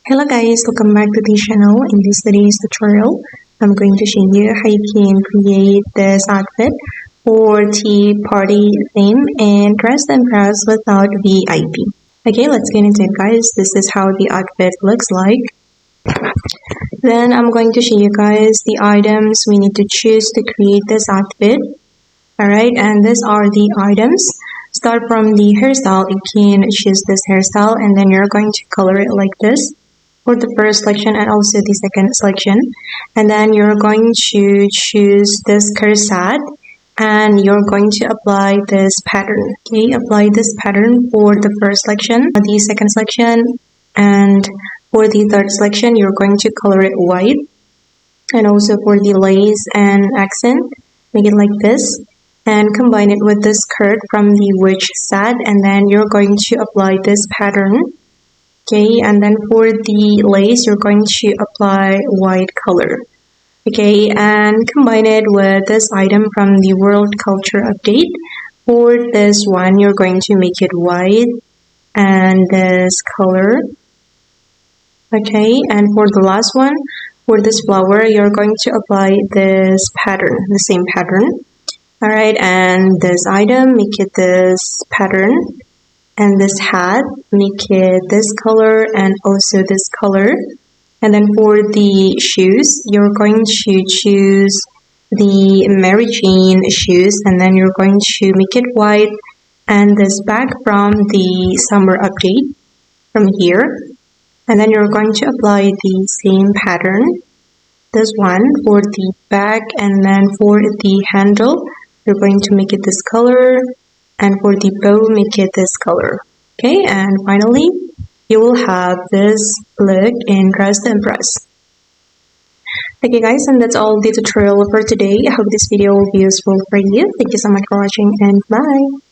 Hello guys, welcome back to the channel. In this today's tutorial, I'm going to show you how you can create this outfit for tea party theme and dress and impress without VIP. Okay, let's get into it guys. This is how the outfit looks like. Then I'm going to show you guys the items we need to choose to create this outfit. Alright, and these are the items. Start from the hairstyle. You can choose this hairstyle and then you're going to color it like this for the first selection and also the second selection. And then you're going to choose this corset and you're going to apply this pattern. Okay, apply this pattern for the first selection, the second selection, and for the third selection you're going to color it white. And also for the lace and accent, make it like this and combine it with the skirt from the witch set, and then you're going to apply this pattern. Okay, and then for the lace you're going to apply white color. Okay, and combine it with this item from the world culture update. For this one you're going to make it white and this color. Okay, and for the last one, for this flower you're going to apply this pattern, the same pattern. Alright, and this item, make it this pattern. And this hat, make it this color and also this color. And then for the shoes, you're going to choose the Mary Jane shoes and then you're going to make it white. And this bag from the summer update from here. And then you're going to apply the same pattern. This one for the bag, and then for the handle, you're going to make it this color, and for the bow, make it this color. Okay, and finally, you will have this look in Dress to Impress. Okay guys, and that's all the tutorial for today. I hope this video will be useful for you. Thank you so much for watching and bye.